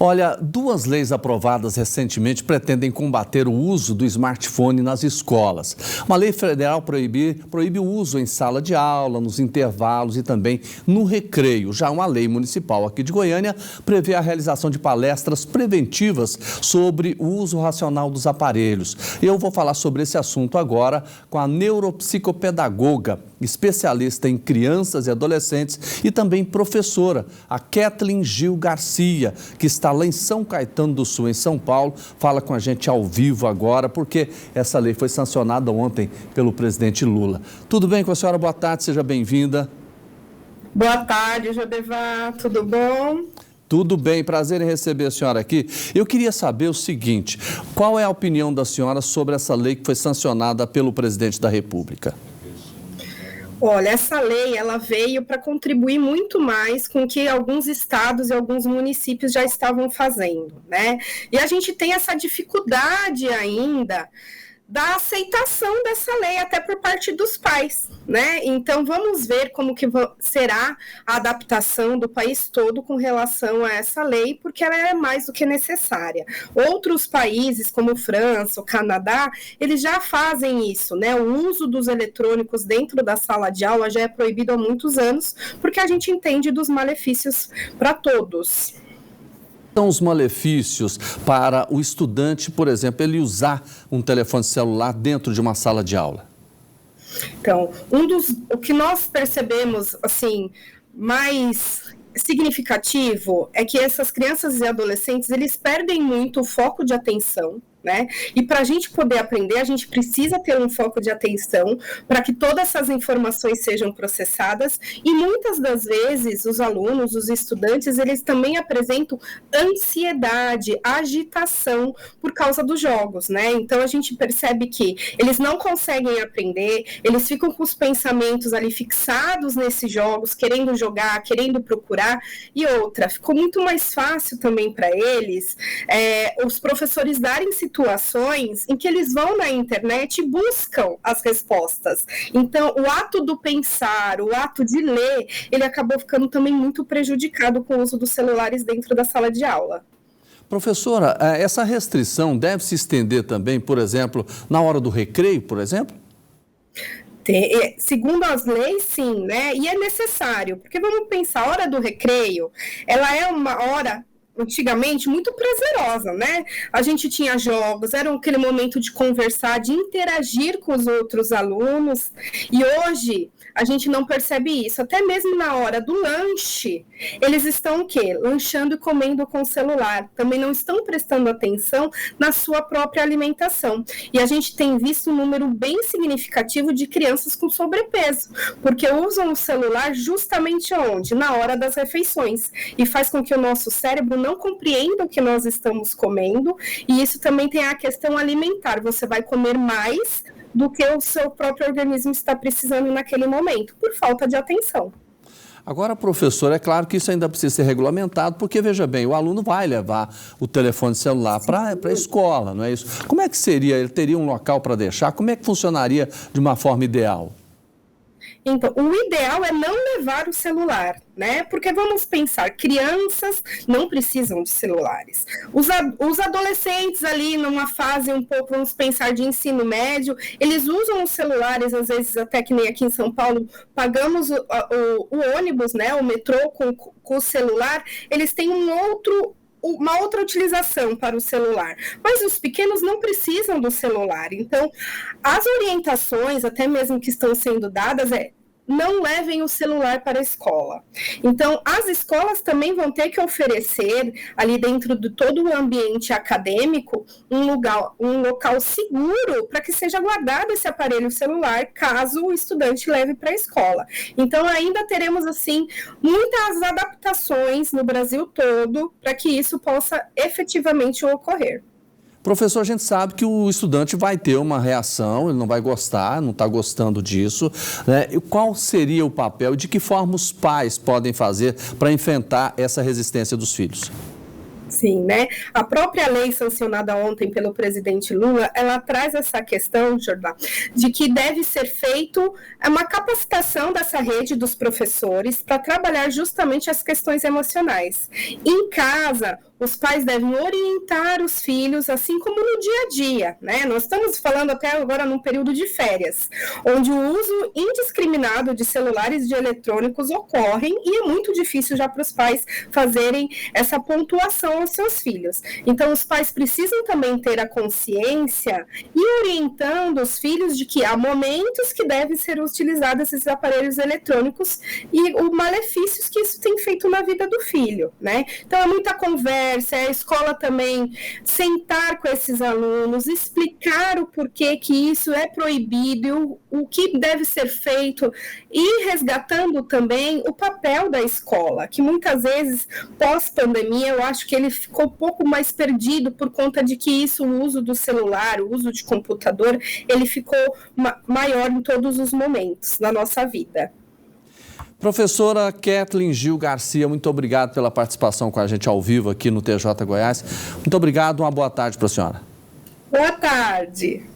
Olha, duas leis aprovadas recentemente pretendem combater o uso do smartphone nas escolas. Uma lei federal proíbe o uso em sala de aula, nos intervalos e também no recreio. Já uma lei municipal aqui de Goiânia prevê a realização de palestras preventivas sobre o uso racional dos aparelhos. Eu vou falar sobre esse assunto agora com a neuropsicopedagoga, especialista em crianças e adolescentes e também professora, a Kathleen Gil Garcia, que está lá em São Caetano do Sul, em São Paulo, fala com a gente ao vivo agora, porque essa lei foi sancionada ontem pelo presidente Lula. Tudo bem com a senhora? Boa tarde, seja bem-vinda. Boa tarde, Jodevá, tudo bom? Tudo bem, prazer em receber a senhora aqui. Eu queria saber o seguinte, qual é a opinião da senhora sobre essa lei que foi sancionada pelo presidente da República? Olha, essa lei, ela veio para contribuir muito mais com o que alguns estados e alguns municípios já estavam fazendo, né? E a gente tem essa dificuldade ainda da aceitação dessa lei, até por parte dos pais, né? Então, vamos ver como que será a adaptação do país todo com relação a essa lei, porque ela é mais do que necessária. Outros países, como França, o Canadá, eles já fazem isso, né? O uso dos eletrônicos dentro da sala de aula já é proibido há muitos anos, porque a gente entende dos malefícios para todos. São os malefícios para o estudante, por exemplo, ele usar um telefone celular dentro de uma sala de aula? Então, o que nós percebemos, assim, mais significativo é que essas crianças e adolescentes, eles perdem muito o foco de atenção, né? E para a gente poder aprender, a gente precisa ter um foco de atenção para que todas essas informações sejam processadas e muitas das vezes os alunos, os estudantes, eles também apresentam ansiedade, agitação por causa dos jogos, né? Então a gente percebe que eles não conseguem aprender, eles ficam com os pensamentos ali fixados nesses jogos, querendo jogar, querendo procurar, e outra, ficou muito mais fácil também para eles, os professores darem situações em que eles vão na internet e buscam as respostas. Então, o ato do pensar, o ato de ler, ele acabou ficando também muito prejudicado com o uso dos celulares dentro da sala de aula. Professora, essa restrição deve se estender também, por exemplo, na hora do recreio, por exemplo? Segundo as leis, sim, né? E é necessário, porque vamos pensar, a hora do recreio, ela é uma hora antigamente muito prazerosa, né? A gente tinha jogos, era aquele momento de conversar, de interagir com os outros alunos, e hoje a gente não percebe isso, até mesmo na hora do lanche, eles estão o quê? Lanchando e comendo com o celular, também não estão prestando atenção na sua própria alimentação, e a gente tem visto um número bem significativo de crianças com sobrepeso, porque usam o celular justamente onde? Na hora das refeições, e faz com que o nosso cérebro não compreenda o que nós estamos comendo, e isso também tem a questão alimentar, você vai comer mais do que o seu próprio organismo está precisando naquele momento, por falta de atenção. Agora, professor, é claro que isso ainda precisa ser regulamentado, porque, veja bem, o aluno vai levar o telefone celular para a escola, não é isso? Como é que seria? Ele teria um local para deixar? Como é que funcionaria de uma forma ideal? Então, o ideal é não levar o celular, né? Porque vamos pensar, crianças não precisam de celulares. Os adolescentes ali numa fase um pouco, vamos pensar, de ensino médio, eles usam os celulares, às vezes até que nem aqui em São Paulo, pagamos o ônibus, né? O metrô com o celular, eles têm uma outra utilização para o celular, mas os pequenos não precisam do celular, então as orientações, até mesmo que estão sendo dadas, não levem o celular para a escola. Então, as escolas também vão ter que oferecer, ali dentro de todo o ambiente acadêmico, um local seguro para que seja guardado esse aparelho celular, caso o estudante leve para a escola. Então, ainda teremos, assim, muitas adaptações no Brasil todo para que isso possa efetivamente ocorrer. Professor, a gente sabe que o estudante vai ter uma reação, ele não vai gostar, não está gostando disso, né? E qual seria o papel e de que forma os pais podem fazer para enfrentar essa resistência dos filhos? Sim, né? A própria lei sancionada ontem pelo presidente Lula, ela traz essa questão, Jordão, de que deve ser feito uma capacitação dessa rede dos professores para trabalhar justamente as questões emocionais. Em casa, os pais devem orientar os filhos, assim como no dia a dia, né? Nós estamos falando até agora num período de férias, onde o uso indiscriminado de celulares e de eletrônicos ocorrem e é muito difícil já para os pais fazerem essa pontuação aos seus filhos. Então, os pais precisam também ter a consciência e orientando os filhos de que há momentos que devem ser utilizados esses aparelhos eletrônicos e os malefícios que isso tem feito na vida do filho, né? Então, é muita conversa, a escola também sentar com esses alunos, explicar o porquê que isso é proibido, o que deve ser feito e resgatando também o papel da escola, que muitas vezes, pós-pandemia, eu acho que ele ficou um pouco mais perdido por conta de que isso, o uso do celular, o uso de computador, ele ficou maior em todos os momentos da nossa vida. Professora Kathleen Gil Garcia, muito obrigado pela participação com a gente ao vivo aqui no TJ Goiás. Muito obrigado, uma boa tarde para a senhora. Boa tarde.